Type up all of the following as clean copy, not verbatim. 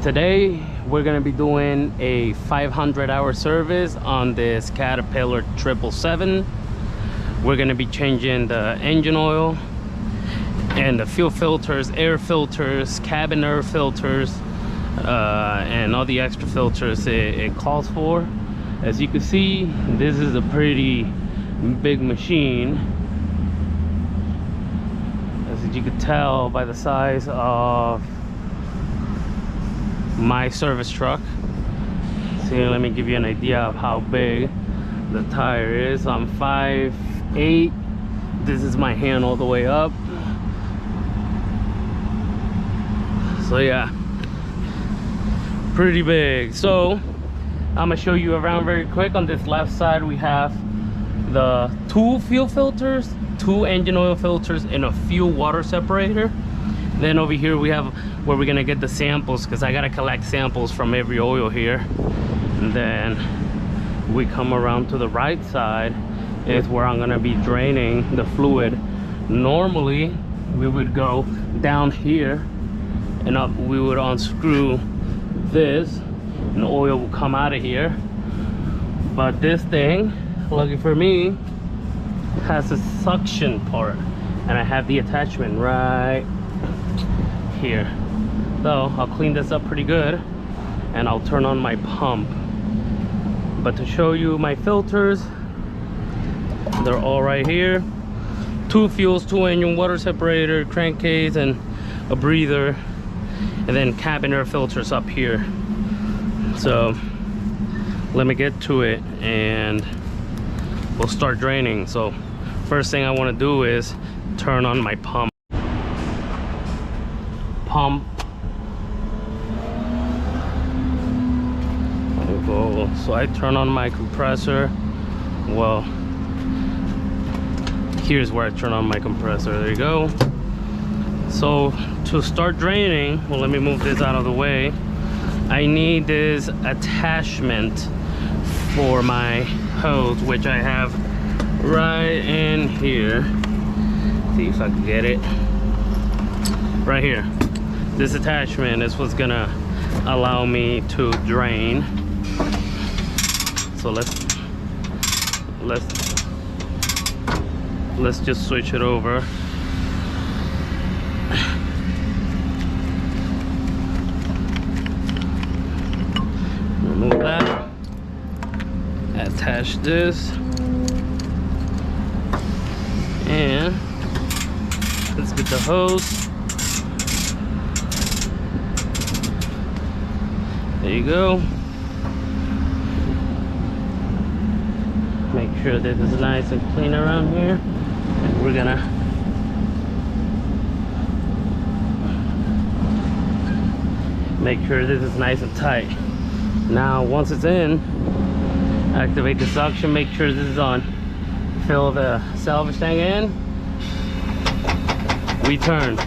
Today we're gonna be doing a 500-hour service on this Caterpillar 777. We're gonna be changing the engine oil and the fuel filters, air filters, cabin air filters, and all the extra filters it calls for. As you can see, this is a pretty big machine, as you can tell by the size of my service truck. So let me give you an idea of how big the tire is. I'm 5'8". This is my hand all the way up. So yeah, pretty big. So I'm gonna show you around very quick. On this left side we have the 2 fuel filters, 2 engine oil filters, and a fuel water separator. Then over here we have where we're gonna get the samples, because I gotta collect samples from every oil here. And then we come around to the right side is where I'm gonna be draining the fluid. Normally we would go down here and up, we would unscrew this and the oil will come out of here. But this thing, lucky for me, has a suction part, and I have the attachment right here. So I'll clean this up pretty good and I'll turn on my pump. But to show you my filters, they're all right here. 2 fuels, 2 engine water separator, crankcase, and a breather, and then cabin air filters up here. So let me get to it and we'll start draining. So first thing I want to do is turn on my pump. So I turn on my compressor. Well, here's where I turn on my compressor. There you go. So to start draining, well, let me move this out of the way. I need this attachment for my hose, which I have right in here. See if I can get it right here. This attachment is what's gonna allow me to drain. So let's just switch it over. Remove that. Attach this. And let's get the hose. There you go. Make sure that it's nice and clean around here. And we're gonna make sure this is nice and tight. Now once it's in, activate the suction, make sure this is on. Fill the salvage tank in. We turn.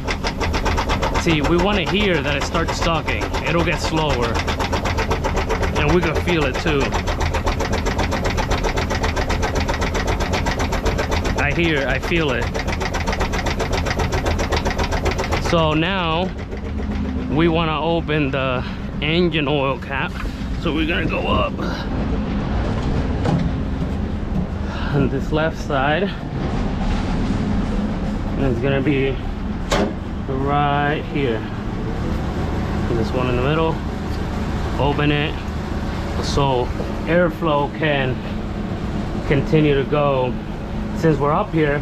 See, we want to hear that it starts sucking. It'll get slower. And we can feel it too. I feel it. So now we want to open the engine oil cap. So we're gonna go up on this left side. And it's gonna be right here. This one in the middle. Open it so airflow can continue to go. Since we're up here,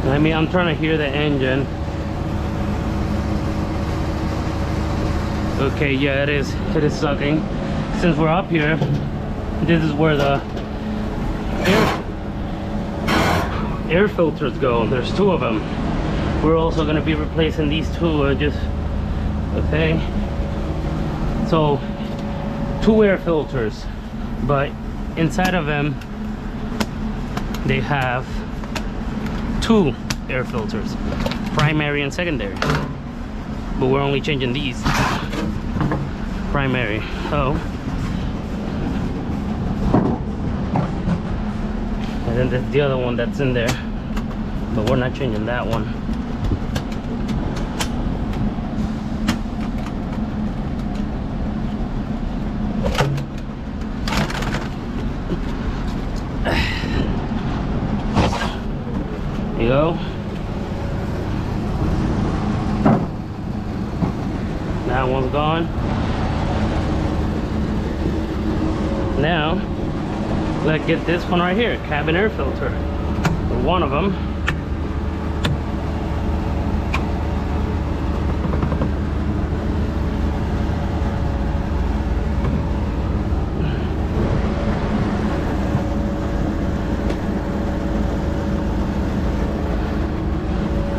I'm trying to hear the engine. Okay, yeah, it is sucking. Since we're up here, this is where the air filters go. There's 2 of them. We're also going to be replacing these 2. Okay. So 2 air filters, but inside of them they have 2 air filters, primary and secondary. But we're only changing these. Primary. Oh. And then there's the other one that's in there, but we're not changing that one. you go. That one's gone. Now, let's get this one right here, cabin air filter. One of them.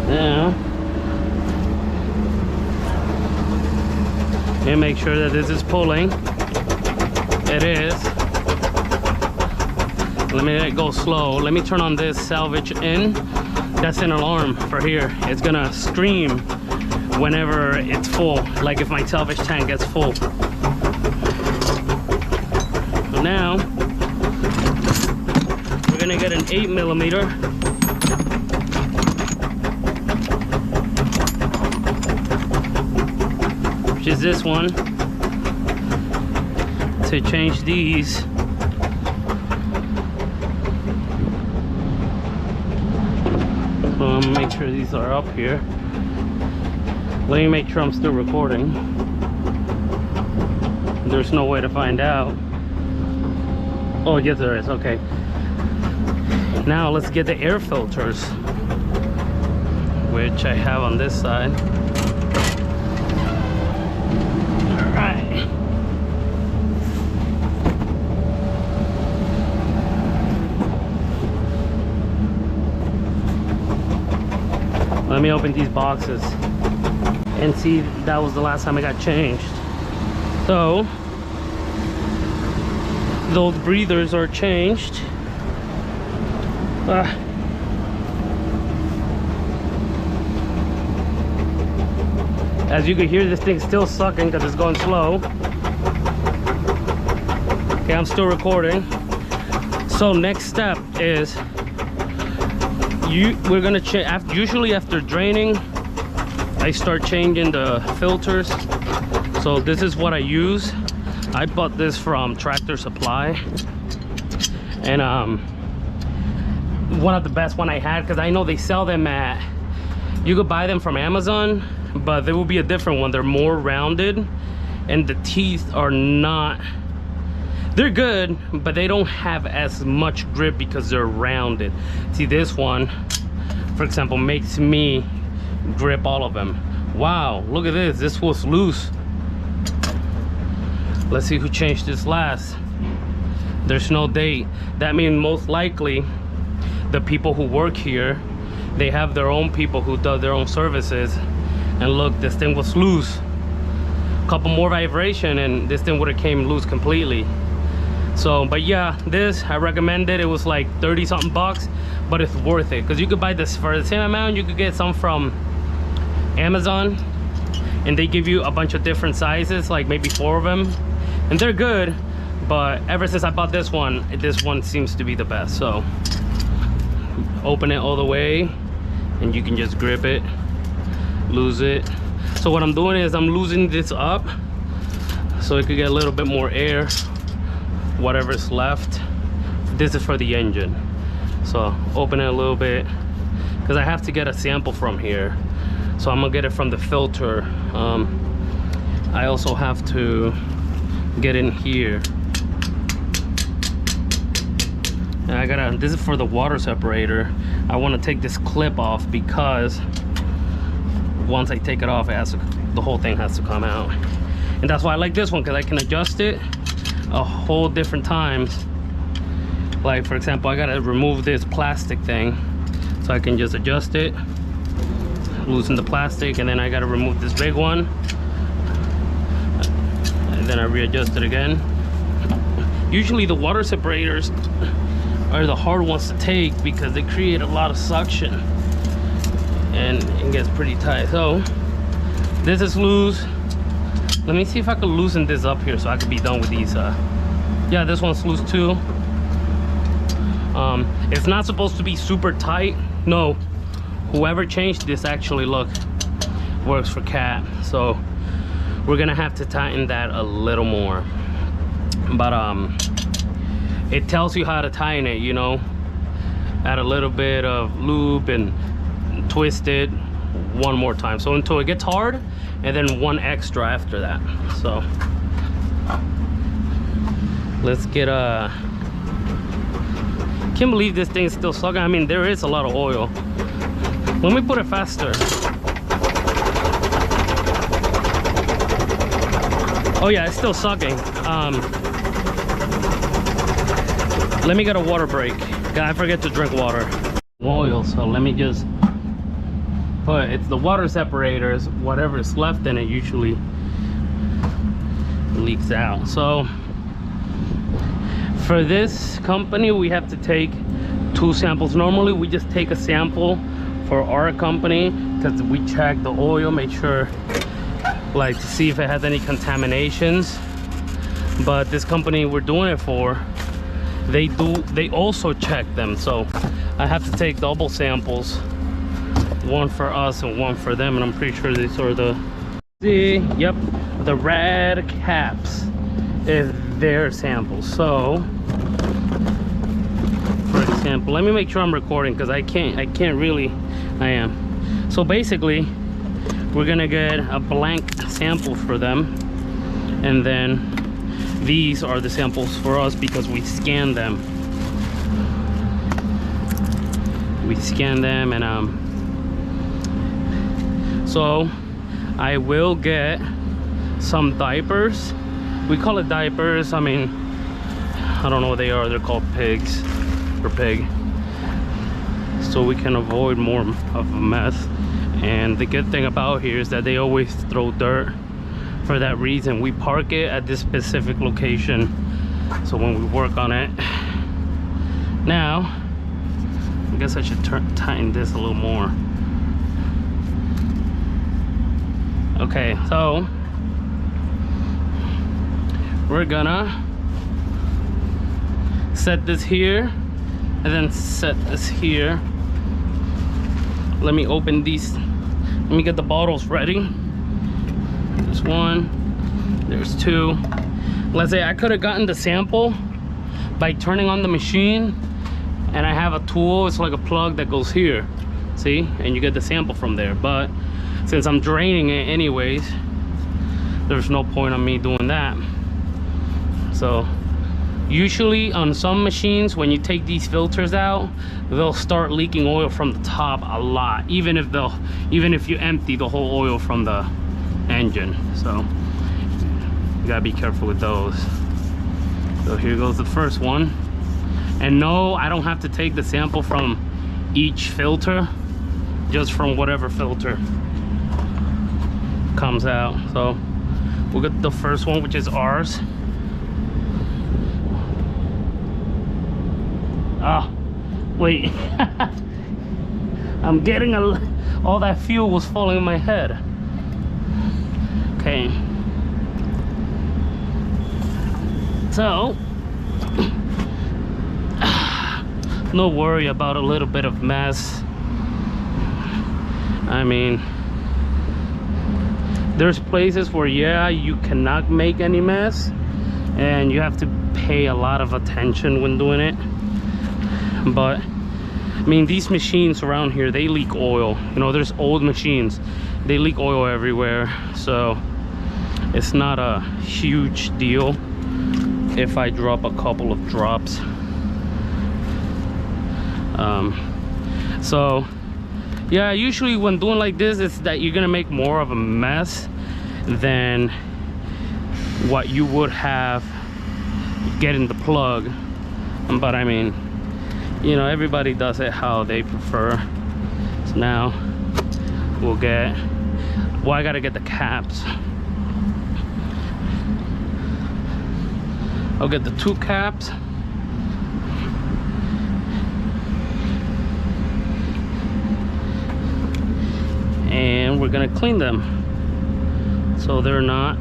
Now, and make sure that this is pulling. It is. Let me let it go slow. Let me turn on this salvage in. That's an alarm for here. It's gonna scream whenever it's full, like if my salvage tank gets full. So now, we're gonna get an 8mm. Which is this one. To change these. So I'm gonna make sure these are up here. Let me make sure I'm still recording. There's no way to find out. Oh yes there is, okay. Now let's get the air filters, which I have on this side. Alright. Let me open these boxes and see. That was the last time I got changed. So those breathers are changed. As you can hear, this thing's still sucking because it's going slow. Okay, I'm still recording. So next step is we're gonna change. Usually after draining, I start changing the filters. So this is what I use. I bought this from Tractor Supply, and one of the best one I had, because I know they sell them at, you could buy them from Amazon, but there will be a different one. They're more rounded, and the teeth are not, they're good, but they don't have as much grip because they're rounded. See, this one, for example, makes me grip all of them. Wow, look at this. This was loose. Let's see who changed this last. There's no date. That means most likely the people who work here, they have their own people who do their own services. And look, this thing was loose. Couple more vibration and this thing would have came loose completely. So, but yeah, this I recommend it. It was like 30 something bucks, but it's worth it because you could buy this for the same amount. You could get some from Amazon, and they give you a bunch of different sizes, like maybe 4 of them, and they're good. But ever since I bought this one seems to be the best. So open it all the way and you can just grip it, lose it. So what I'm doing is I'm loosening this up so it could get a little bit more air, whatever's left. This is for the engine. So open it a little bit because I have to get a sample from here. So I'm gonna get it from the filter. I also have to get in here. And this is for the water separator. I want to take this clip off because once I take it off, the whole thing has to come out. And that's why I like this one, because I can adjust it a whole different times. Like for example, I gotta remove this plastic thing, so I can just adjust it, loosen the plastic, and then I gotta remove this big one, and then I readjust it again. Usually the water separators are the hard ones to take because they create a lot of suction and it gets pretty tight. So this is loose. Let me see if I can loosen this up here so I can be done with these. Yeah, this one's loose too. It's not supposed to be super tight. No, whoever changed this actually, look, works for cat. So we're gonna have to tighten that a little more. But it tells you how to tighten it, you know. add a little bit of lube and twist it one more time, so until it gets hard, and then one extra after that. So let's get can't believe this thing is still sucking. I mean, there is a lot of oil. Let me put it faster. Oh yeah, it's still sucking. Let me get a water break. I forget to drink water. Oil, so let me just put, it's the water separators, whatever is left in it usually leaks out. So for this company, we have to take 2 samples. Normally we just take a sample for our company because we check the oil, make sure, like, to see if it has any contaminations. But this company we're doing it for, they also check them, so I have to take double samples, one for us and one for them. And I'm pretty sure these are the yep, the red caps is their samples. So for example, let me make sure I'm recording because I can't really. I am. So basically we're gonna get a blank sample for them, and then these are the samples for us because we scan them. And so I will get some diapers. We call it diapers. I mean, I don't know what they are. They're called pigs or pig, so we can avoid more of a mess. And the good thing about here is that they always throw dirt. For that reason, we park it at this specific location, so when we work on it. Now I guess I should tighten this a little more. Okay, so we're gonna set this here and then set this here. Let me open these. Let me get the bottles ready. There's 1, there's 2. Let's say I could have gotten the sample by turning on the machine, and I have a tool, it's like a plug that goes here, see, and you get the sample from there. But since I'm draining it anyways, there's no point on me doing that. So usually on some machines, when you take these filters out, they'll start leaking oil from the top a lot, even if you empty the whole oil from the engine. So you gotta be careful with those. So here goes the first one. And no, I don't have to take the sample from each filter, just from whatever filter comes out. So we'll get the first one, which is ours. Ah, wait. I'm getting all that fuel was falling in my head. Okay, so no worry about a little bit of mess. I mean, there's places where, yeah, you cannot make any mess and you have to pay a lot of attention when doing it. But I mean, these machines around here, they leak oil. You know, there's old machines, they leak oil everywhere. So it's not a huge deal if I drop a couple of drops. So yeah, usually when doing like this, it's that you're gonna make more of a mess than what you would have getting the plug. But I mean, you know, everybody does it how they prefer. So now we'll get, well, I gotta get the caps. I'll get the 2 caps. And we're gonna clean them so they're not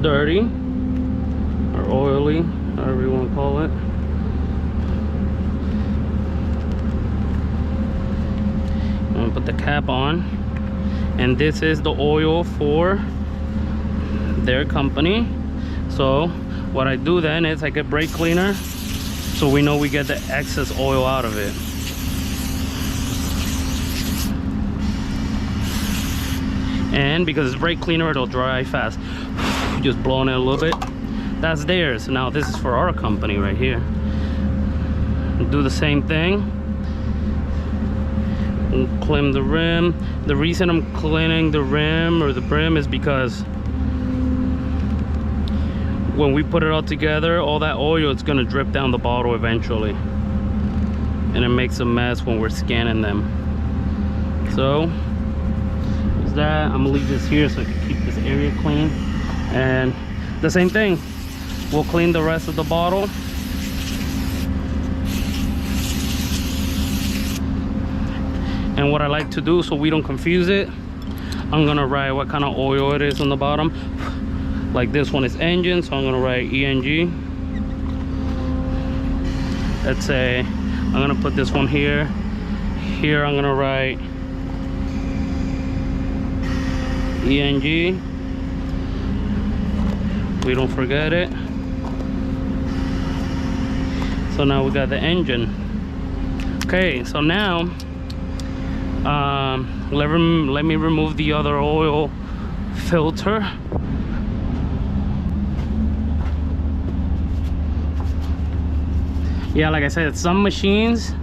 dirty or oily, however you want to call it. I'm gonna put the cap on, and this is the oil for their company. So what I do then is I get brake cleaner so we know we get the excess oil out of it. And because it's brake cleaner, it'll dry fast. Just blowing it a little bit. That's theirs. Now this is for our company right here. Do the same thing. Clean the rim. The reason I'm cleaning the rim or the brim is because when we put it all together, all that oil is gonna drip down the bottle eventually. And it makes a mess when we're scanning them. So that I'm gonna leave this here so I can keep this area clean. And the same thing, we'll clean the rest of the bottle. And what I like to do so we don't confuse it, I'm gonna write what kind of oil it is on the bottom. Like this one is engine, so I'm gonna write ENG. Let's say I'm gonna put this one here. Here I'm gonna write ENG. We don't forget it. So now we got the engine. Okay, so now let me remove the other oil filter. Yeah, like I said, some machines,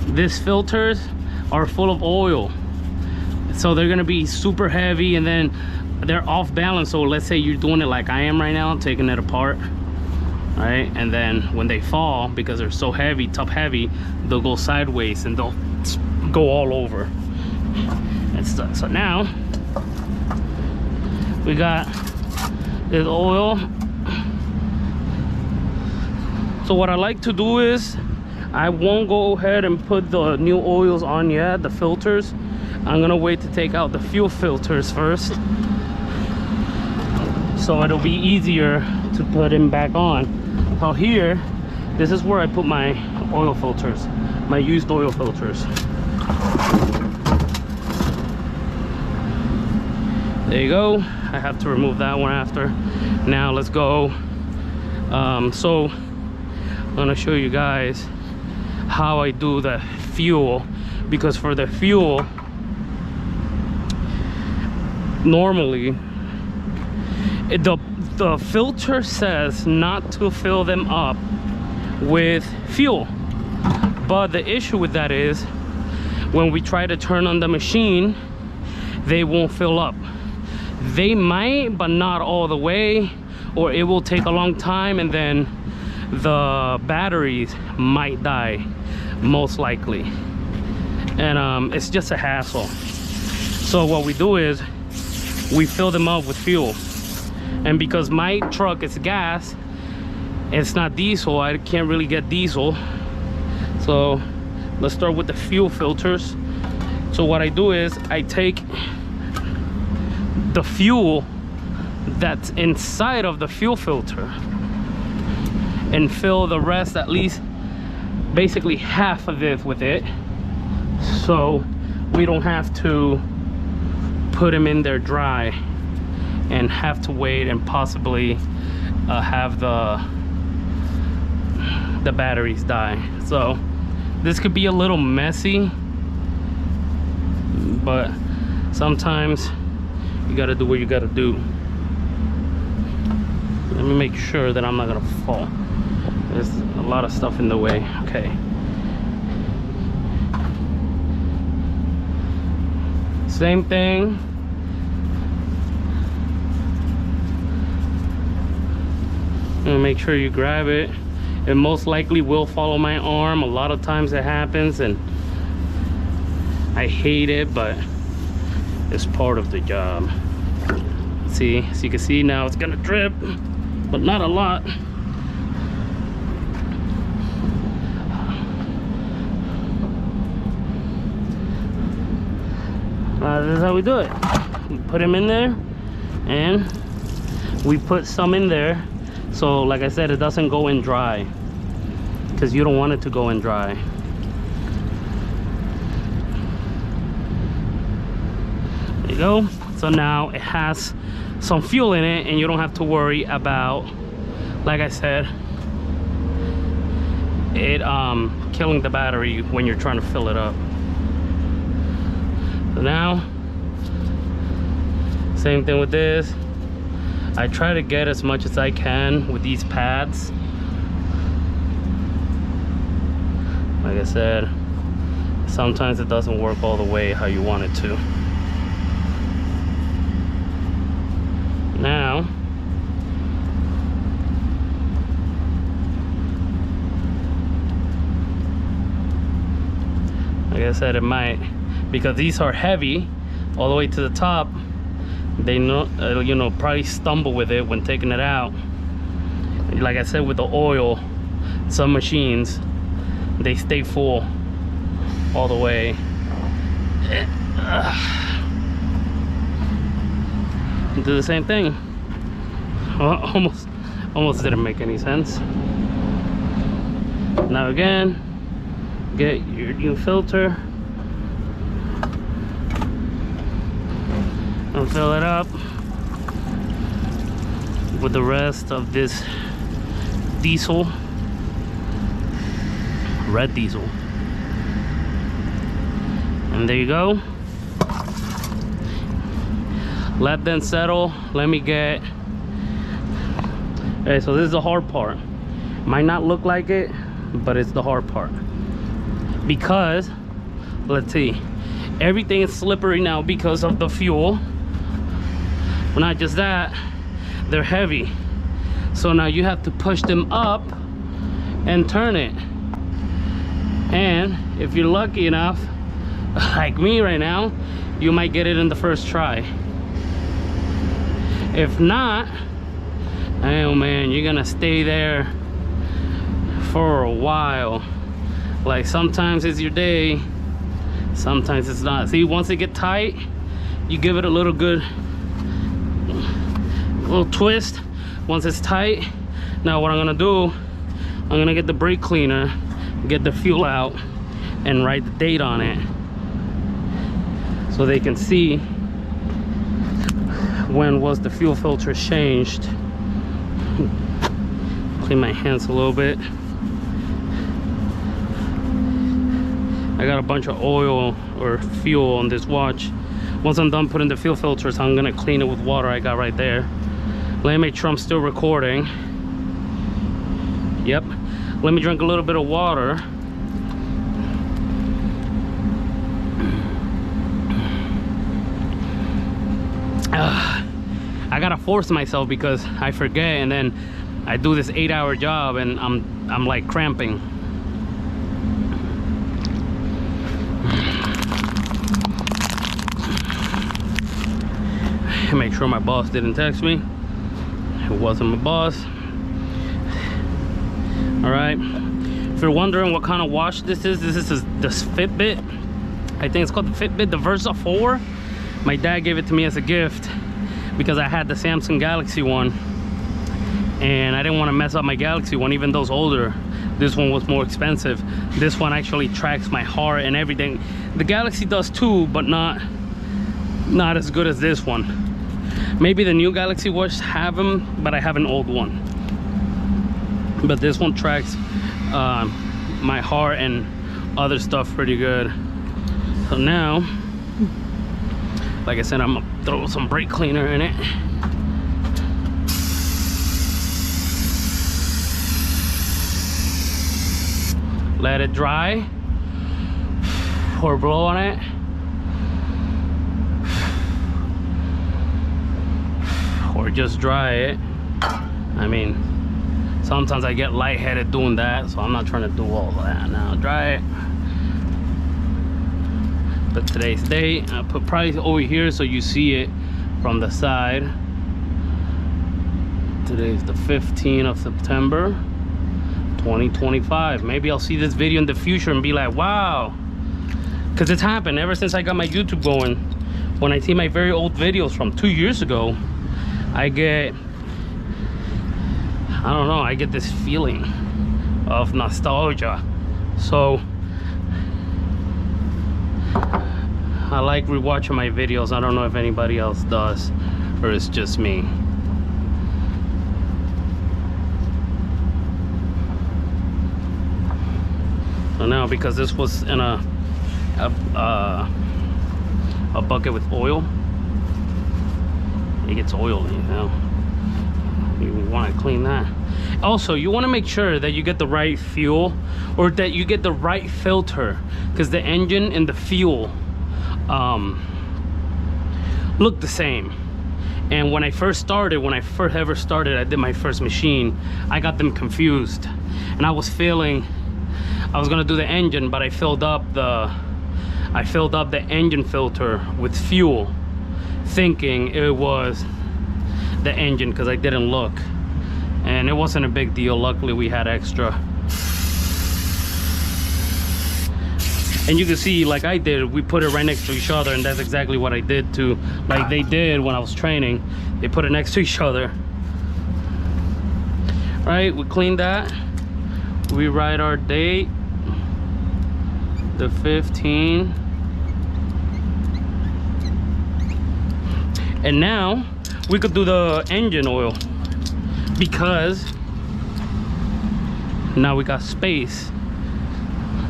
these filters are full of oil. So they're gonna be super heavy and then they're off balance. So let's say you're doing it like I am right now, taking it apart, right? And then when they fall, because they're so heavy, top heavy, they'll go sideways and they'll go all over and stuff. So now we got this oil. So what I like to do is I won't go ahead and put the new oils on yet, the filters. I'm gonna wait to take out the fuel filters first, so it'll be easier to put them back on. So here, this is where I put my oil filters, my used oil filters. There you go. I have to remove that one after. Now let's go. So I'm gonna show you guys how I do the fuel, because for the fuel, normally the filter says not to fill them up with fuel, but the issue with that is when we try to turn on the machine, they won't fill up. They might, but not all the way, or it will take a long time, and then the batteries might die, most likely. And it's just a hassle. So what we do is we fill them up with fuel. And because my truck is gas, it's not diesel, I can't really get diesel. So let's start with the fuel filters. So what I do is I take the fuel that's inside of the fuel filter and fill the rest, at least basically half of it with it, so we don't have to put them in there dry and have to wait and possibly have the batteries die. So this could be a little messy, but sometimes you gotta do what you gotta do. Let me make sure that I'm not gonna fall. There's a lot of stuff in the way. Okay. Same thing. And make sure you grab it. It most likely will follow my arm. A lot of times it happens and I hate it, but it's part of the job. See, so you can see now it's gonna drip, but not a lot. This is how we do it. We put them in there and we put some in there, so like I said, it doesn't go in dry, because you don't want it to go in dry. There you go. So now it has some fuel in it and you don't have to worry about, like I said, it killing the battery when you're trying to fill it up. So now, same thing with this. I try to get as much as I can with these pads. Like I said, sometimes it doesn't work all the way how you want it to. Now, like I said, it might, because these are heavy all the way to the top. They know, you know, probably stumble with it when taking it out. Like I said, with the oil, some machines, they stay full all the way. Do the same thing. Almost didn't make any sense. Now again, get your new filter and fill it up with the rest of this diesel, red diesel. And there you go. Let them settle. Let me get, okay, so this is the hard part. Might not look like it, but it's the hard part, because let's see, everything is slippery now because of the fuel. But not just that, they're heavy, so now you have to push them up and turn it. And if you're lucky enough, like me right now, you might get it in the first try. If not, oh man, you're gonna stay there for a while. Like sometimes it's your day, sometimes it's not. See, once it get tight, you give it a little twist. Once it's tight, now what I'm gonna do, I'm gonna get the brake cleaner, get the fuel out, and write the date on it, so they can see when was the fuel filter changed. Clean my hands a little bit. I got a bunch of oil or fuel on this watch. Once I'm done putting the fuel filters, I'm gonna clean it with water I got right there. Let me make sure I'm still recording. Yep. Let me drink a little bit of water. I gotta force myself because I forget, and then I do this 8-hour job and I'm like cramping. Make sure my boss didn't text me. It wasn't my boss. All right, if you're wondering what kind of watch this is this Fitbit. I think it's called the Fitbit, the Versa 4. My dad gave it to me as a gift because I had the Samsung Galaxy one, and I didn't want to mess up my Galaxy one, even though it's older. This one was more expensive. This one actually tracks my heart and everything. The Galaxy does too, but not as good as this one. Maybe the new Galaxy Watch have them, but I have an old one. But this one tracks my heart and other stuff pretty good. So now, like I said, I'm gonna throw some brake cleaner in it. Let it dry, or blow on it. Or just dry it. I mean, sometimes I get lightheaded doing that, so I'm not trying to do all that now. Dry it. But today's date, I put price over here so you see it from the side. Today's the 15th of September 2025. Maybe I'll see this video in the future and be like, wow, because it's happened ever since I got my YouTube going. When I see my very old videos from 2 years ago, I get, I don't know, I get this feeling of nostalgia. So I like rewatching my videos. I don't know if anybody else does, or it's just me. So now, because this was in a bucket with oil, it gets oily now. You want to clean that. Also, you want to make sure that you get the right fuel, or that you get the right filter, because the engine and the fuel look the same. And when I first ever started, I did my first machine, I got them confused, and I was gonna do the engine, but I filled up the engine filter with fuel, thinking it was the engine, because I didn't look, and it wasn't a big deal. Luckily we had extra. And you can see, like I did, we put it right next to each other, and that's exactly what I did too. Like they did when I was training, they put it next to each other. Right, we cleaned that. We write our date, the 15. And now we could do the engine oil, because now we got space.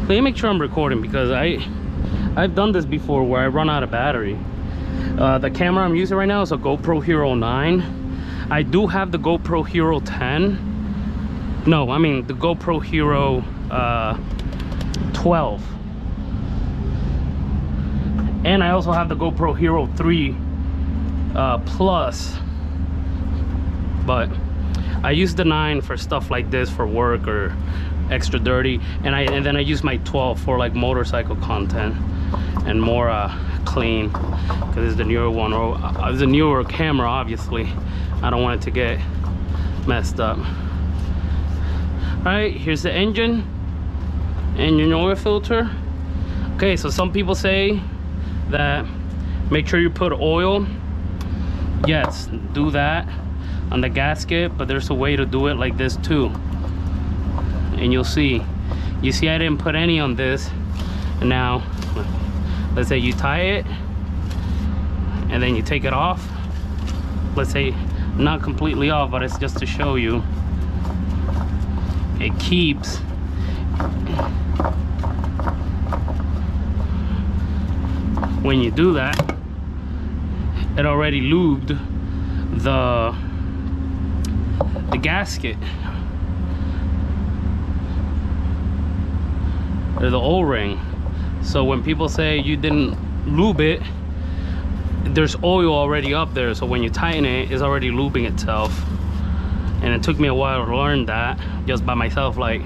Let me make sure I'm recording, because I've done this before where I run out of battery. The camera I'm using right now is a GoPro Hero 9. I do have the GoPro Hero 10. No, I mean the GoPro Hero 12. And I also have the GoPro Hero 3 Plus. But I use the 9 for stuff like this, for work or extra dirty, and then I use my 12 for like motorcycle content and more clean, because it's the newer one, or it's a newer camera. Obviously I don't want it to get messed up. All right, here's the engine oil filter. Okay, so some people say that make sure you put oil. Yes, do that on the gasket, but there's a way to do it like this too. And you see I didn't put any on this. And now let's say you tie it and then you take it off. Let's say not completely off, but it's just to show you it keeps. When you do that, it already lubed the gasket, or the O-ring. So when people say you didn't lube it, there's oil already up there, so when you tighten it, it's already lubing itself. And it took me a while to learn that just by myself, like,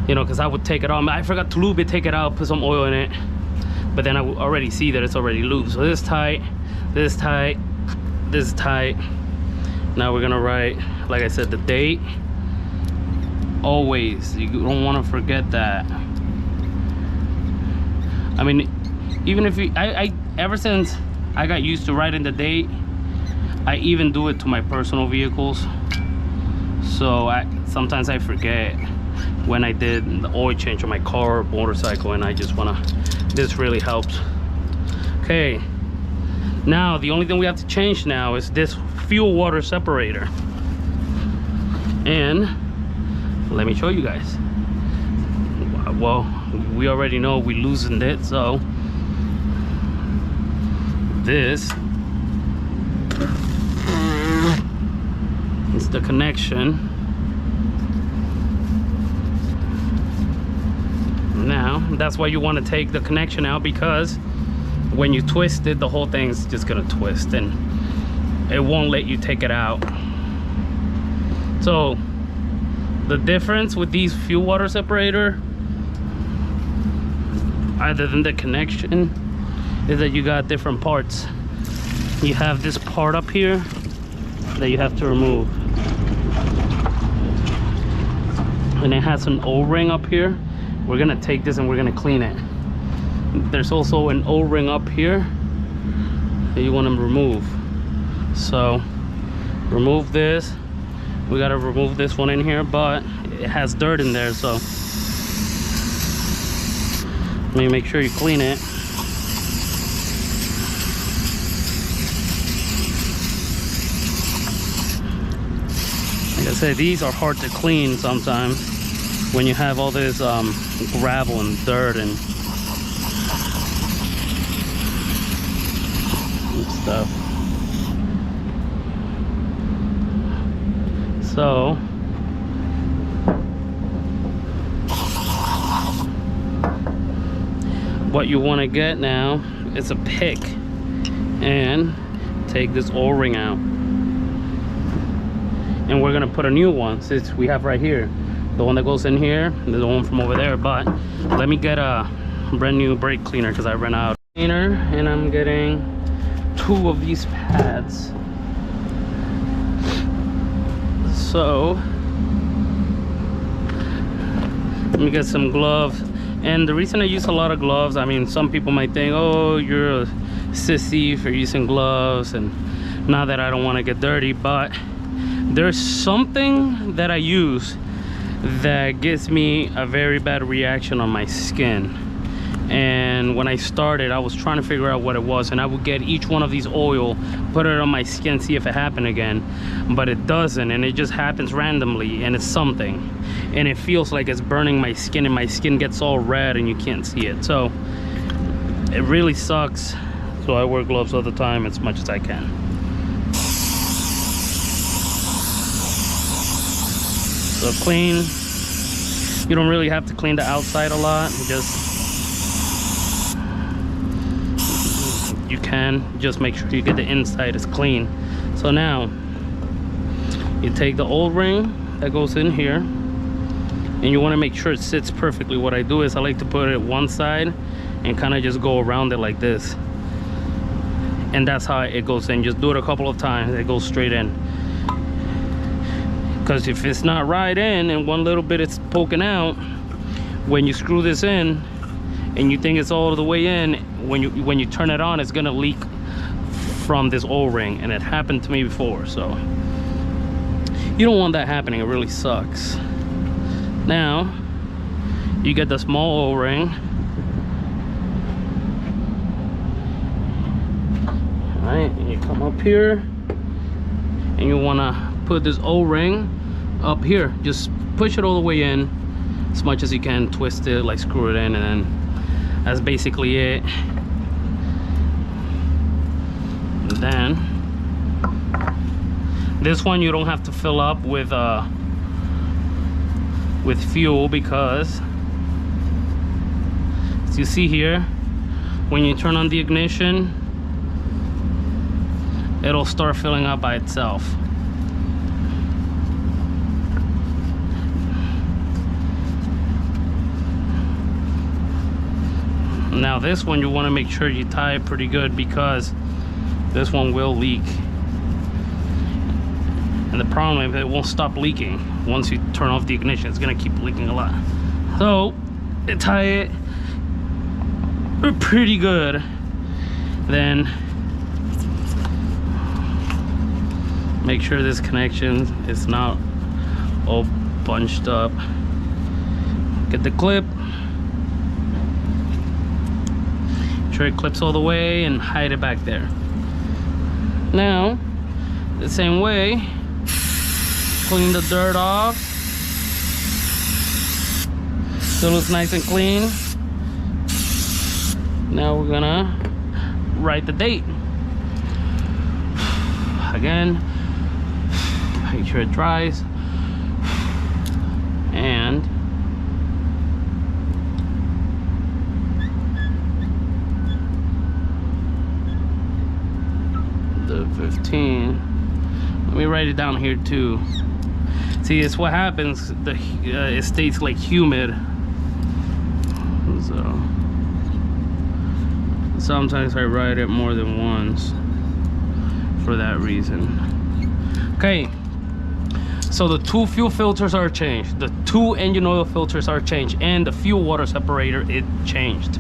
you know, because I would take it off, I forgot to lube it, take it out, put some oil in it, but then I would already see that it's already lubed. So this is tight, this is tight, this is tight. Now we're gonna write, like I said, the date. Always, you don't want to forget that. I mean, even if you, I ever since I got used to writing the date, I even do it to my personal vehicles. So sometimes I forget when I did the oil change on my car or motorcycle, and I just wanna, this really helps. Okay, now the only thing we have to change now is this fuel water separator. And let me show you guys. Well, we already know we loosened it, so this is the connection. Now that's why you want to take the connection out, because when you twist it, the whole thing's just gonna twist and it won't let you take it out. So the difference with these fuel water separator, other than the connection, is that you got different parts. You have this part up here that you have to remove, and it has an O-ring up here. We're gonna take this and we're gonna clean it. There's also an O-ring up here that you want to remove. So remove this. We gotta remove this one in here, but it has dirt in there, so let me make sure you clean it. Like I said, these are hard to clean sometimes. when you have all this gravel and dirt and stuff. So what you want to get now is a pick and take this O-ring out, and we're gonna put a new one since we have right here the one that goes in here and the one from over there. But let me get a brand new brake cleaner because I ran out cleaner, and I'm getting 2 of these pads. So let me get some gloves. And the reason I use a lot of gloves, I mean, some people might think, oh, you're a sissy for using gloves, and not that I don't want to get dirty, but there's something that I use that gives me a very bad reaction on my skin. And when I started, I was trying to figure out what it was, and I would get each one of these oil, put it on my skin, see if it happened again, but it doesn't, and it just happens randomly, and it's something, and it feels like it's burning my skin, and my skin gets all red and you can't see it. So it really sucks. So I wear gloves all the time as much as I can. So clean. You don't really have to clean the outside a lot, just you can just make sure you get the inside is clean. So now you take the old ring that goes in here, and you want to make sure it sits perfectly. What I do is I like to put it one side and kind of just go around it like this, and that's how it goes in. Just do it a couple of times, it goes straight in. Because if it's not right in and one little bit is poking out, when you screw this in and you think it's all the way in, when you turn it on, it's gonna leak from this O-ring, and it happened to me before. So you don't want that happening. It really sucks. Now you get the small O-ring, all right, and you come up here and you want to put this O-ring up here. Just push it all the way in as much as you can, twist it, like screw it in, and then that's basically it. And then this one you don't have to fill up with fuel, because as you see here, when you turn on the ignition, it'll start filling up by itself. Now this one, you want to make sure you tie it pretty good, because this one will leak. And the problem is it won't stop leaking. Once you turn off the ignition, it's gonna keep leaking a lot. So tie it pretty good. Then make sure this connection is not all bunched up. Get the clip. Make sure it clips all the way, and hide it back there. Now, the same way, clean the dirt off so it looks nice and clean. Now we're gonna write the date. Again, make sure it dries, and the 15. Let me write it down here too. See, it's what happens. It stays like humid. So sometimes I write it more than once for that reason. Okay, so the 2 fuel filters are changed, the 2 engine oil filters are changed, and the fuel water separator, it changed.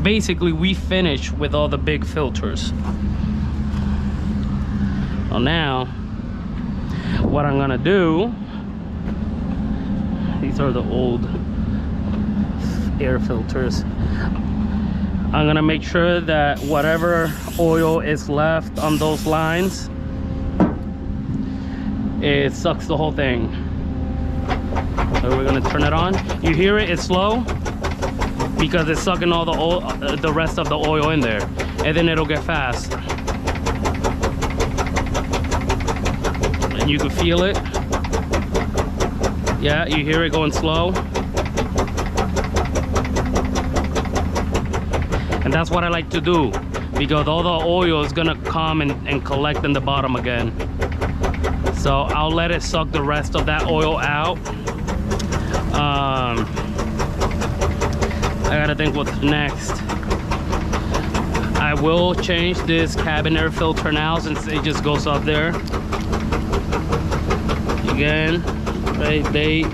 Basically, we finished with all the big filters. Well, now what I'm gonna do, these are the old air filters. I'm gonna make sure that whatever oil is left on those lines, it sucks the whole thing. So we're gonna turn it on. You hear it, it's slow because it's sucking all the oil, the rest of the oil in there, and then it'll get fast. And you can feel it. Yeah, you hear it going slow. And that's what I like to do, because all the oil is gonna come and collect in the bottom again. So I'll let it suck the rest of that oil out. I gotta think what's next. I will change this cabin air filter now since it just goes up there. Again, right, date.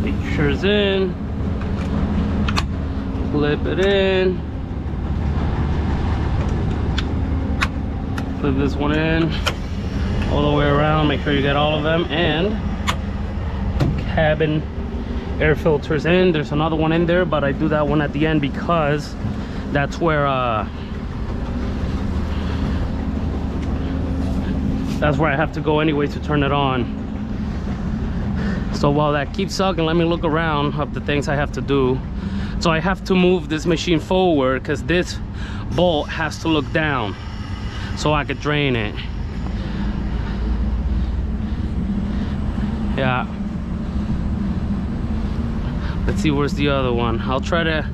Pictures in. Flip it in. Flip this one in. All the way around, make sure you get all of them, and cabin air filters in. There's another one in there, but I do that one at the end because that's where I have to go anyway to turn it on. So while that keeps sucking, let me look around of the things I have to do. So I have to move this machine forward because this bolt has to look down so I could drain it. Yeah. Let's see, where's the other one? I'll try to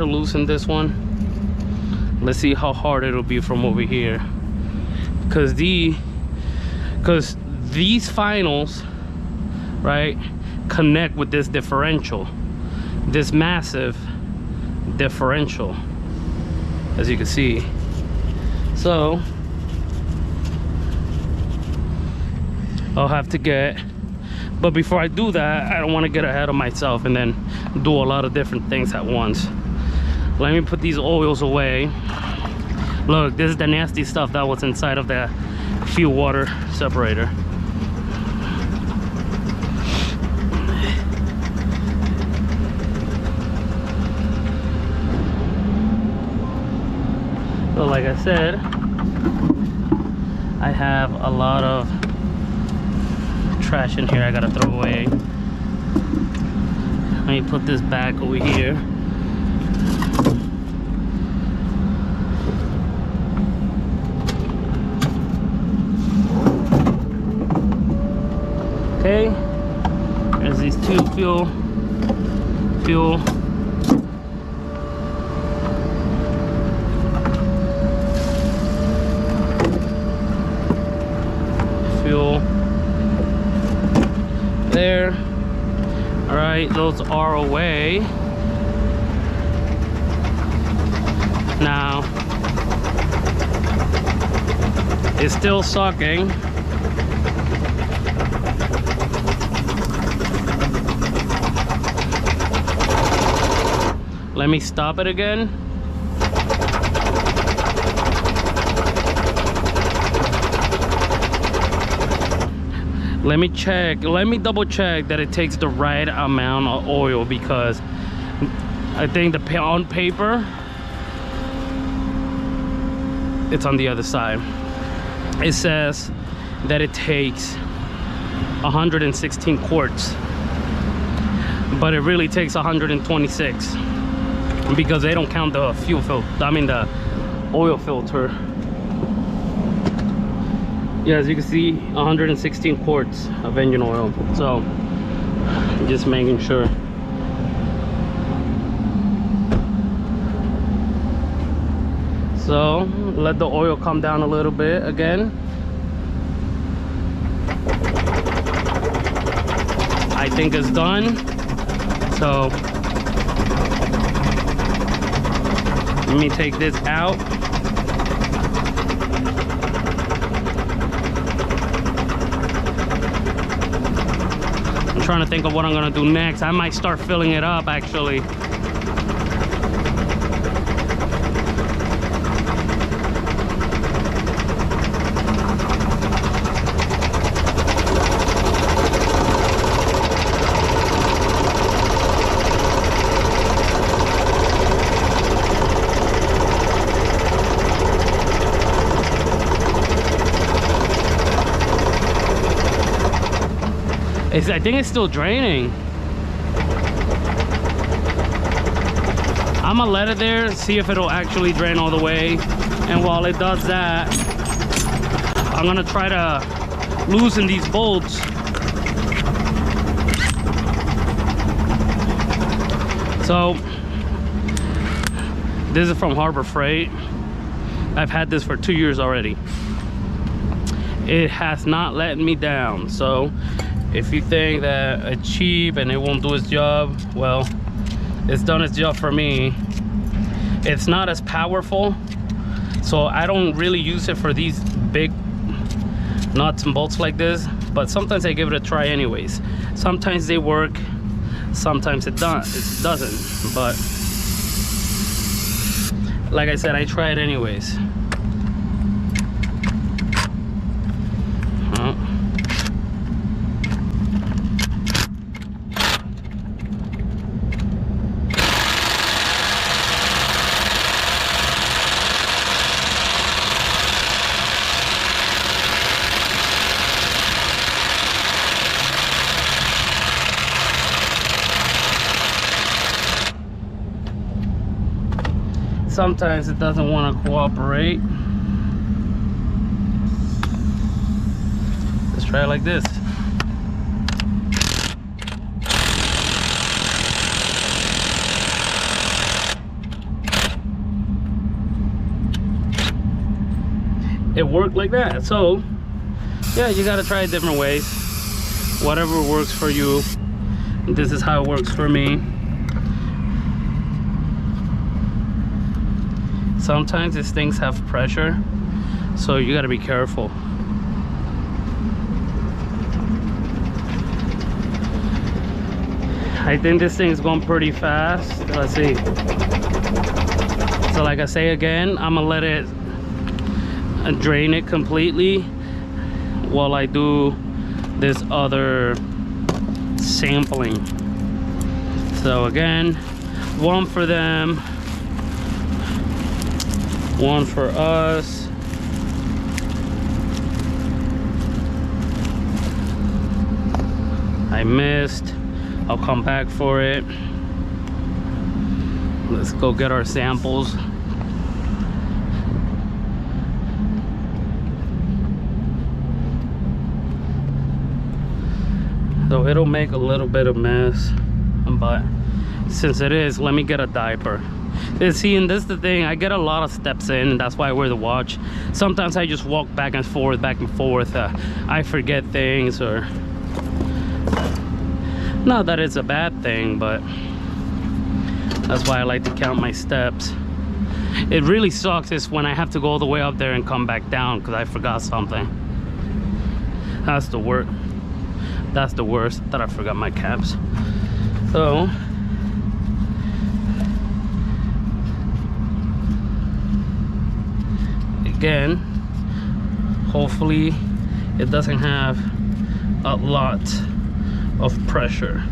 loosen this one. Let's see how hard it'll be from over here. Cause these finals, right, connect with this differential, this massive differential, as you can see. So I'll have to get, but before I do that, I don't want to get ahead of myself and then do a lot of different things at once. Let me put these oils away. Look, this is the nasty stuff that was inside of the fuel water separator. So like I said, I have a lot of trash in here I gotta throw away. Let me put this back over here. Okay, there's these two fuel there. All right, those are away. Now it's still sucking. Let me stop it again. Let me check, let me double check that it takes the right amount of oil, because I think on paper, it's on the other side. It says that it takes 116 quarts, but it really takes 126 because they don't count the fuel filter, I mean the oil filter. Yeah, as you can see, 116 quarts of engine oil. So just making sure. So let the oil come down a little bit again. I think it's done. So let me take this out. I'm trying to think of what I'm gonna do next. I might start filling it up actually. I think it's still draining. I'm gonna let it there, see if it'll actually drain all the way. And while it does that, I'm gonna try to loosen these bolts. So this is from Harbor Freight. I've had this for 2 years already. It has not let me down. So if you think that it's cheap and it won't do its job, well, it's done its job for me. It's not as powerful, so I don't really use it for these big nuts and bolts like this, but sometimes I give it a try anyways. Sometimes they work, sometimes it doesn't, but like I said, I try it anyways. Sometimes it doesn't want to cooperate. Let's try it like this. It worked like that. So yeah, you got to try it different ways. Whatever works for you. This is how it works for me. Sometimes these things have pressure, so you got to be careful. I think this thing is going pretty fast. Let's see. So like I say again, I'm gonna let it drain it completely while I do this other sampling. So again, one for them, one for us. I missed. I'll come back for it. Let's go get our samples. So it'll make a little bit of mess, but since it is, let me get a diaper. See, and this is the thing, I get a lot of steps in, and that's why I wear the watch. Sometimes I just walk back and forth. I forget things, or not that it's a bad thing, but that's why I like to count my steps. It really sucks is when I have to go all the way up there and come back down because I forgot something. That's the worst. That's the worst, that I forgot my caps. So again, hopefully it doesn't have a lot of pressure.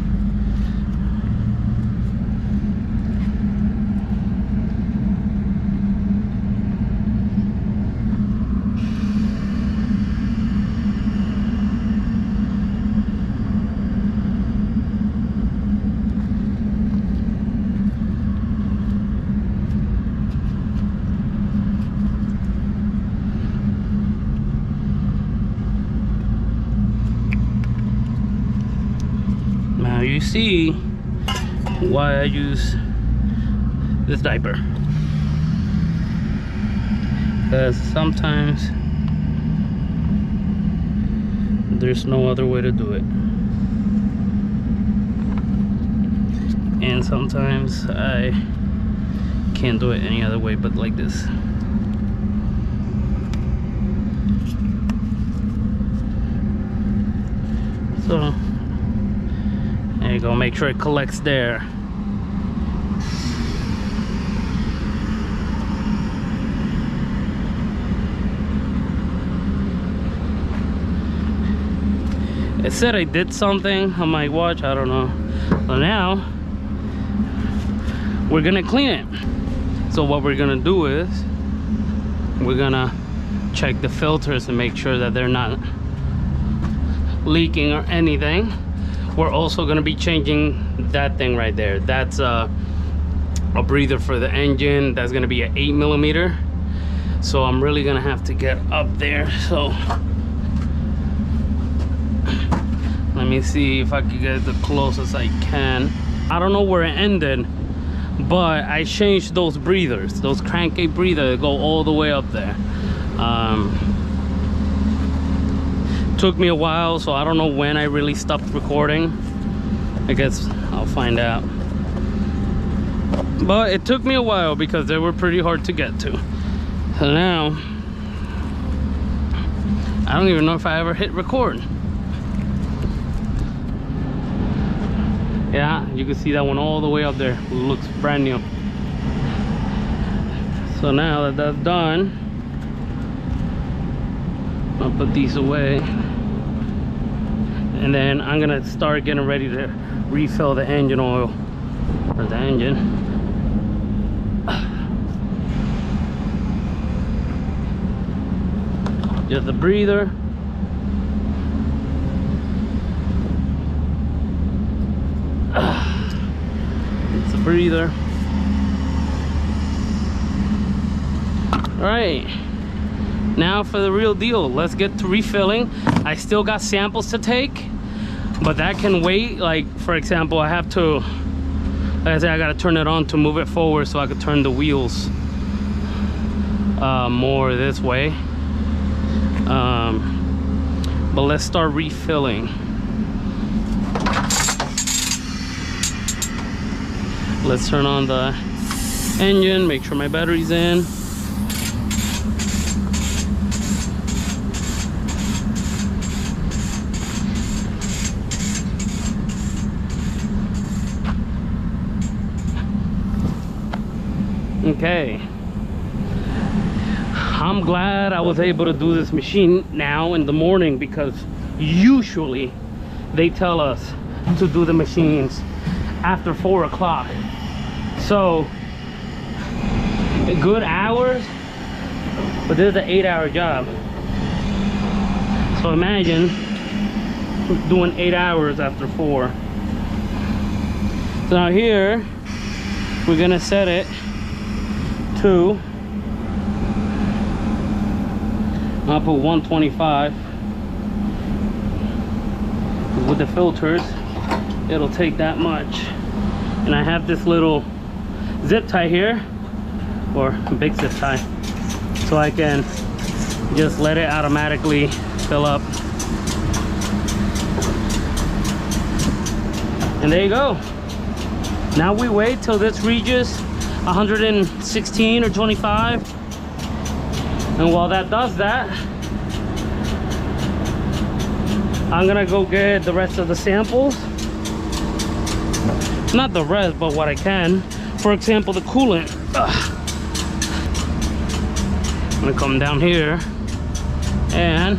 You see why I use this diaper, because sometimes there's no other way to do it, and sometimes I can't do it any other way but like this. So there you go, make sure it collects there. It said I did something on my watch, I don't know. So now we're gonna clean it. So what we're gonna do is we're gonna check the filters and make sure that they're not leaking or anything. we're also going to be changing that thing right there. That's a breather for the engine. That's going to be an 8mm. So I'm really going to have to get up there. So let me see if I can get the closest I can. I don't know where it ended, but I changed those breathers, those crankcase breathers that go all the way up there. Took me a while, so I don't know when I really stopped recording. I guess I'll find out. But it took me a while because they were pretty hard to get to. So now, I don't even know if I ever hit record. Yeah, you can see that one all the way up there. It looks brand new. So now that that's done, I'll put these away. And then I'm gonna start getting ready to refill the engine oil for the engine. Just the breather. It's a breather. All right, now for the real deal. Let's get to refilling. I still got samples to take, but that can wait. Like, for example, I have to, like I said, I gotta turn it on to move it forward so I could turn the wheels more this way. But let's start refilling. Let's turn on the engine, make sure my battery's in. Okay, I'm glad I was able to do this machine now in the morning, because usually they tell us to do the machines after 4 o'clock. So good hours, but this is an 8-hour job. So imagine doing 8 hours after 4. So now here we're gonna set it to, I'll put 125. With the filters, it'll take that much. And I have this little zip tie here, or a big zip tie, so I can just let it automatically fill up. And there you go. Now we wait till this reaches 116 or 25, and while that does that, I'm gonna go get the rest of the samples. Not the rest, but what I can. For example, the coolant. I'm gonna come down here, and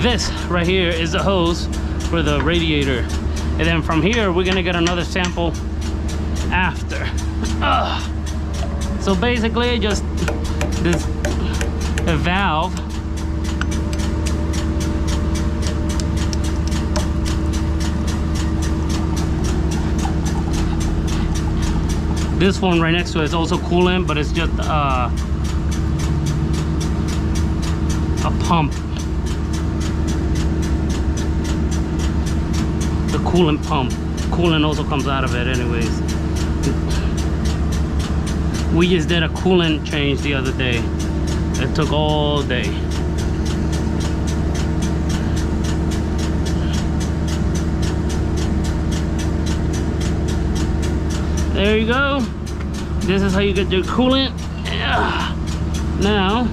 this right here is the hose for the radiator, and then from here we're gonna get another sample after. So basically just this, a valve, this one right next to it is also coolant, but it's just a pump. The coolant pump. Coolant also comes out of it anyways. We just did a coolant change the other day. It took all day. There you go. This is how you get your coolant. Now,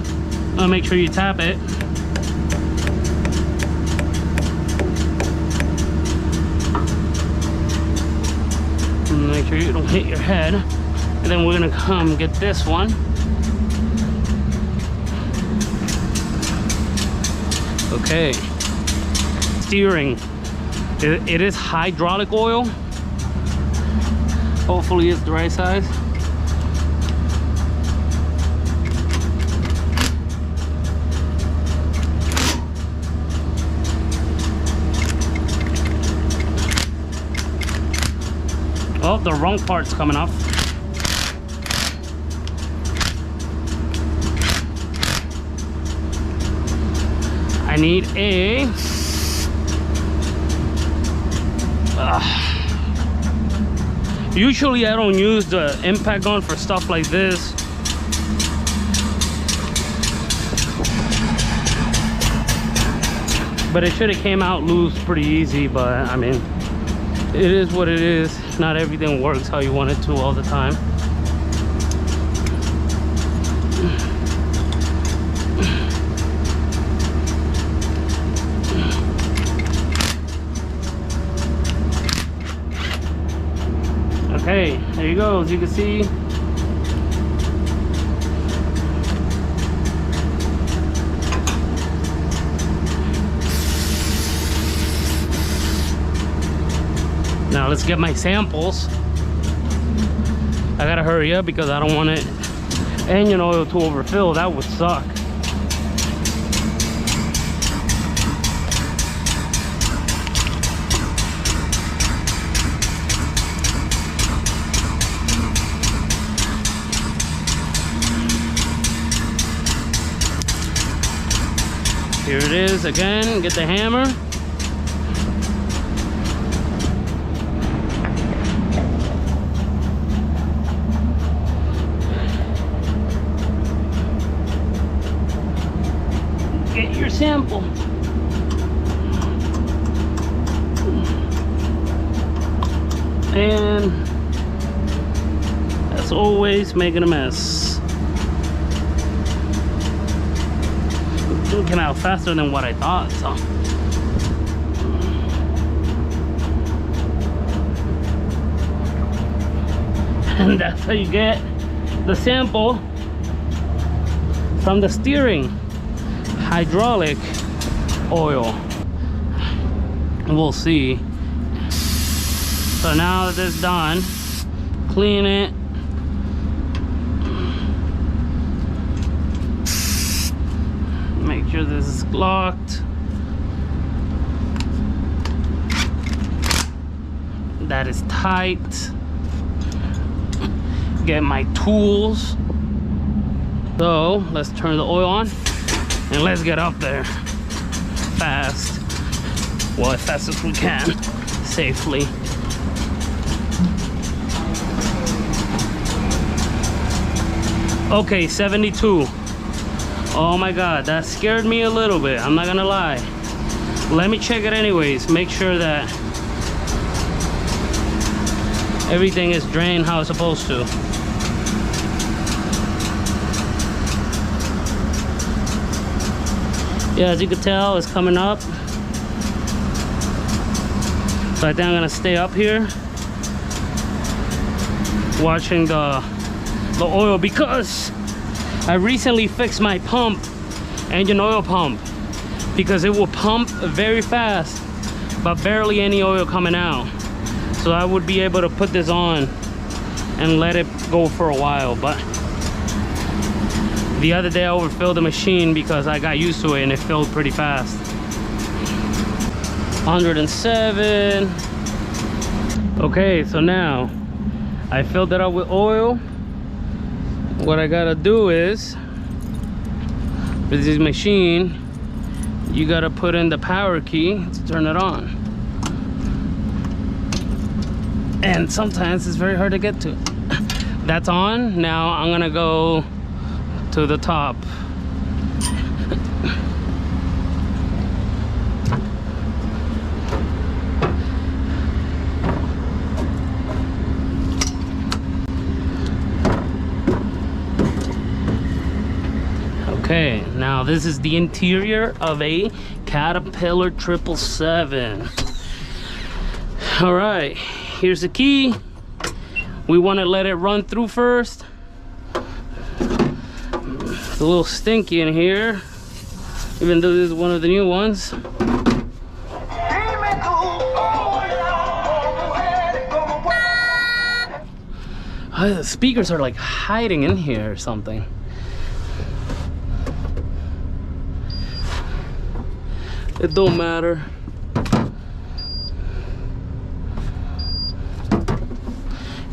make sure you tap it. Make sure you don't hit your head. And then we're gonna come get this one. Okay. Steering. It is hydraulic oil. Hopefully it's the right size. the wrong part's coming off. I need a usually I don't use the impact gun for stuff like this. But it should have came out loose pretty easy, but I mean, it is what it is. Not everything works how you want it to all the time. Okay, there you go, as you can see. Now let's get my samples. I gotta hurry up because I don't want it engine oil to overfill. That would suck. Here it is again, get the hammer. Get your sample. And as always, making a mess. It came out faster than what I thought, so. And that's how you get the sample from the steering hydraulic oil. We'll see. So now that this is done, clean it. Make sure this is locked. That is tight. Get my tools. So let's turn the oil on and let's get up there fast. Well, as fast as we can, safely. Okay, 72. Oh my God, that scared me a little bit, I'm not gonna lie. Let me check it anyways, make sure that everything is drained how it's supposed to. Yeah, as you can tell, it's coming up. So I think I'm gonna stay up here watching the oil, because I recently fixed my pump, engine oil pump, because it will pump very fast but barely any oil coming out. So I would be able to put this on and let it go for a while. But the other day I overfilled the machine because I got used to it and it filled pretty fast. 107. Okay, so now I filled it up with oil. What I gotta do is, with this machine, you gotta put in the power key to turn it on. And sometimes it's very hard to get to. That's on. Now I'm gonna go to the top. Okay, now this is the interior of a Caterpillar 777. All right, here's the key. We want to let it run through first. It's a little stinky in here, even though this is one of the new ones. Oh, the speakers are like hiding in here or something. It don't matter.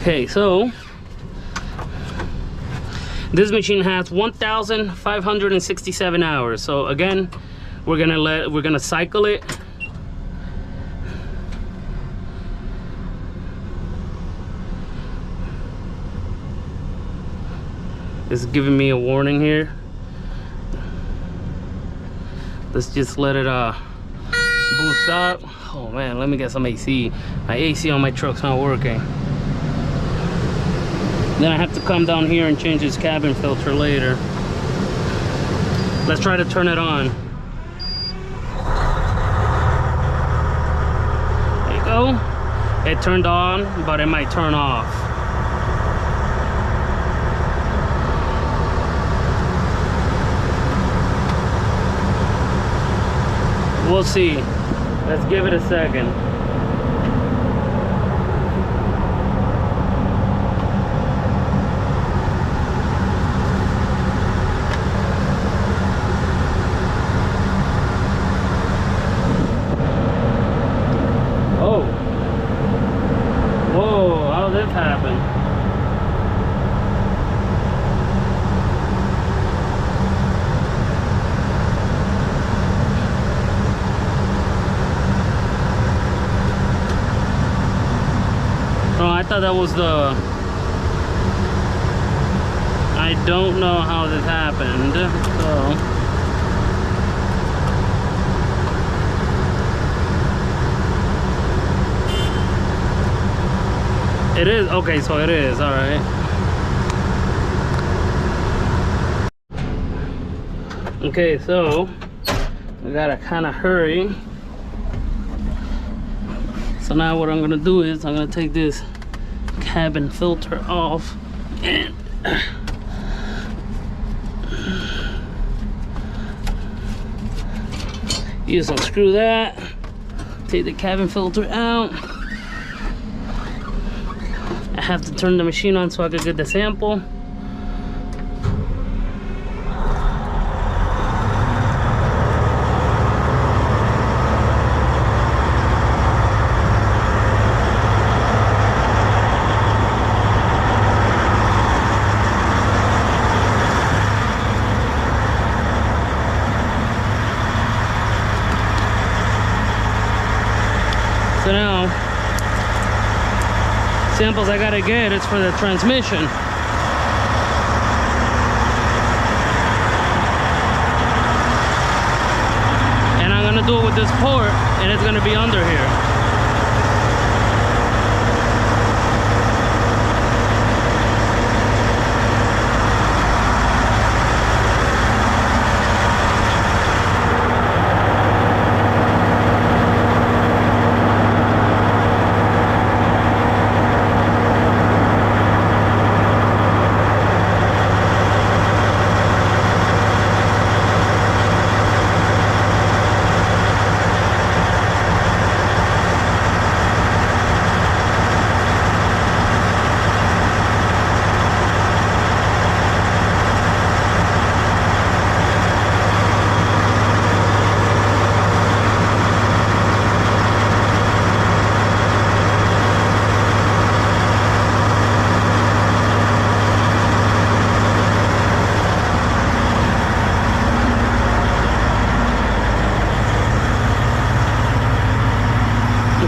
Okay, so this machine has 1,567 hours. So again, we're gonna cycle it. It's giving me a warning here. Let's just let it boost up. Oh man, let me get some AC. My AC on my truck's not working. Then I have to come down here and change this cabin filter later. Let's try to turn it on. There you go. It turned on, but it might turn off. We'll see. Let's give it a second. Oh. Whoa, how did this happen? Oh, I thought that was the... I don't know how this happened, so... It is? Okay, so it is, alright. Okay, so... I gotta kinda hurry. So now what I'm gonna do is I'm gonna take this cabin filter off and you just unscrew that, take the cabin filter out. I have to turn the machine on so I can get the sample. So now, samples I gotta get is for the transmission. And I'm gonna do it with this port, and it's gonna be under here.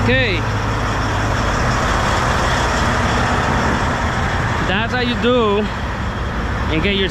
Okay, that's how you do and get your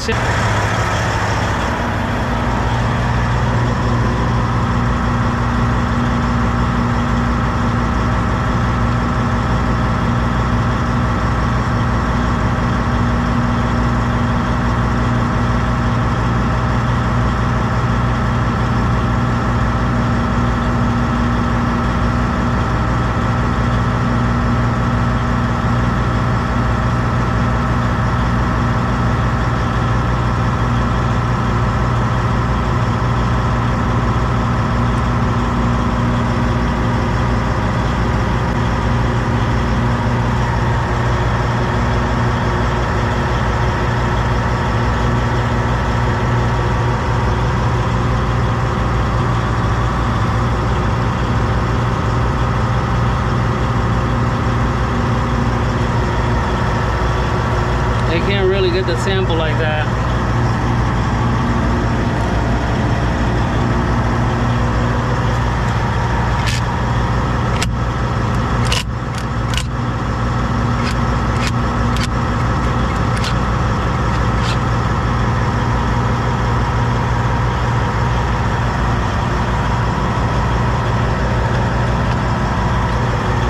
simple like that.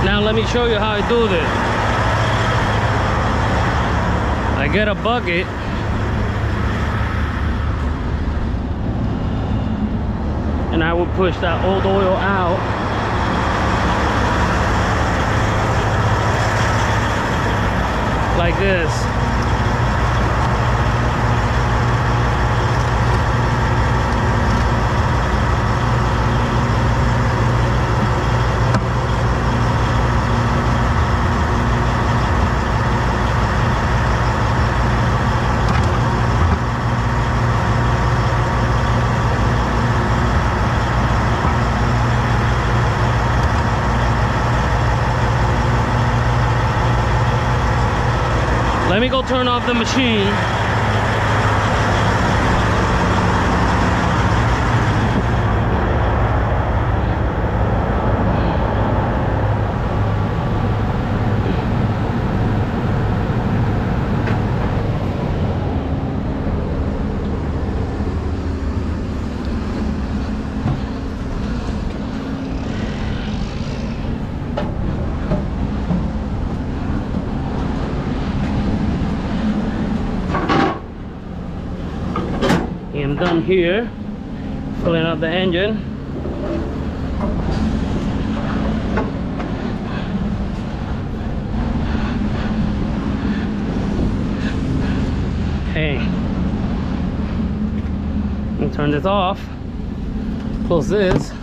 Now let me show you how I do this. I get a bucket and I will push that old oil out. Like this. Let me go turn off the machine. I'm done here, filling up the engine. Okay, let me turn this off, close this.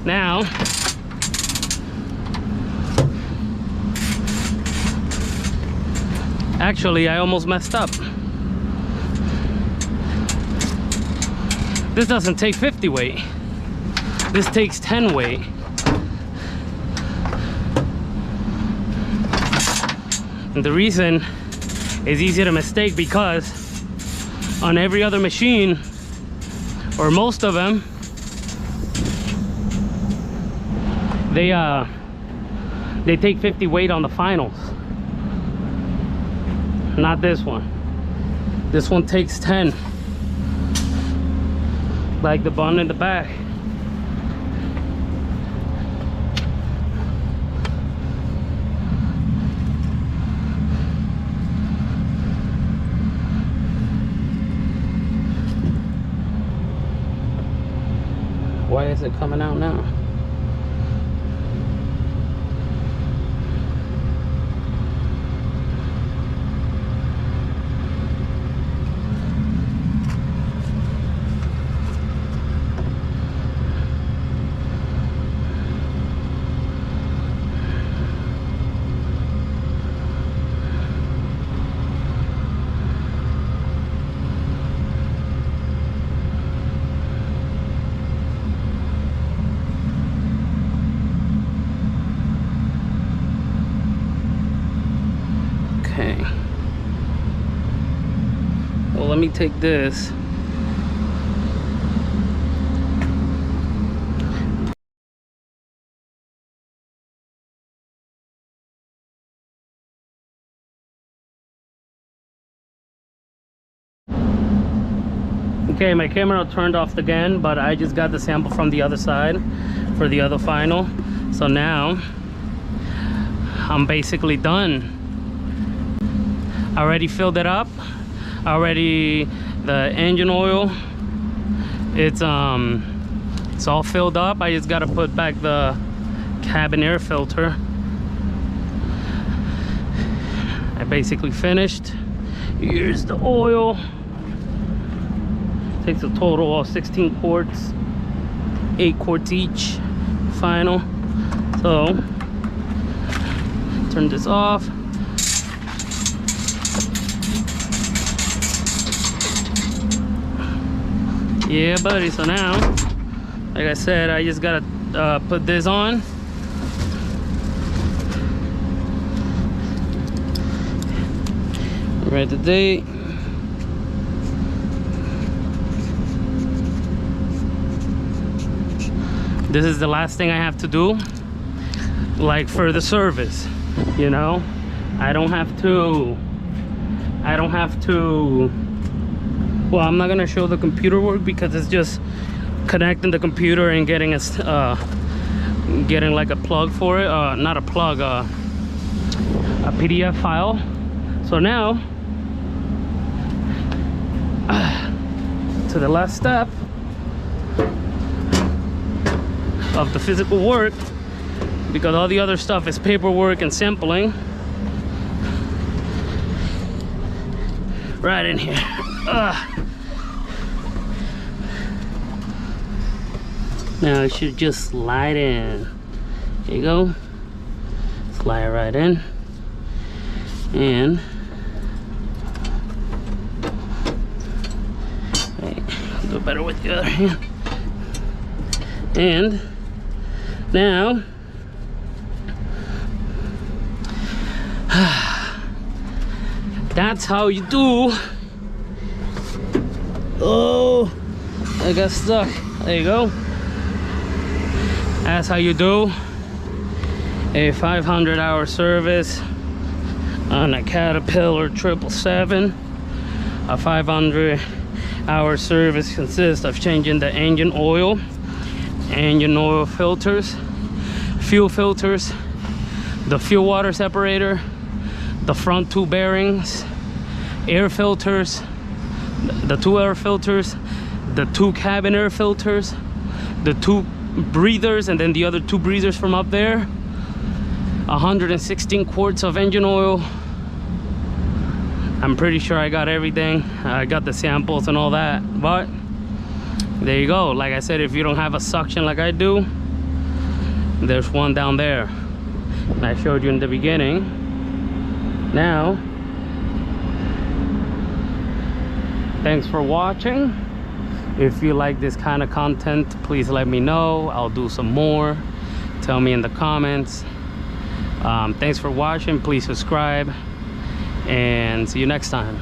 Now, actually, I almost messed up. This doesn't take 50 weight. This takes 10 weight. And the reason is easy to mistake because on every other machine, or most of them, they take 50 weight on the finals. Not this one. This one takes 10. Like the bun in the back. Why is it coming out now? Okay. Well, let me take this. Okay, my camera turned off again, but I just got the sample from the other side for the other final. So now I'm basically done. I already filled it up. Already the engine oil, it's all filled up. I just got to put back the cabin air filter. I basically finished. Here's the oil. Takes a total of 16 quarts, 8 quarts each final. So turn this off. Yeah, buddy. So now, like I said, I just gotta put this on. Write the date. This is the last thing I have to do, like for the service, you know. I don't have to, well, I'm not gonna show the computer work because it's just connecting the computer and getting getting like a plug for it, not a plug, a PDF file. So now to the last step of the physical work, because all the other stuff is paperwork and sampling. Right in here. Now it should just slide in. There you go. Slide right in. And wait, do it better with the other hand. And now that's how you do. Oh, I got stuck. There you go. That's how you do a 500-hour service on a Caterpillar 777. A 500-hour service consists of changing the engine oil filters, fuel filters, the fuel water separator, the front two bearings, air filters, the two air filters, the two cabin air filters, the two breathers, and then the other two breathers from up there, 116 quarts of engine oil. I'm pretty sure I got everything. I got the samples and all that, but there you go. Like I said, if you don't have a suction like I do, there's one down there, and I showed you in the beginning. Now, thanks for watching. If you like this kind of content, please let me know. I'll do some more. Tell me in the comments. Thanks for watching. Please subscribe, and see you next time.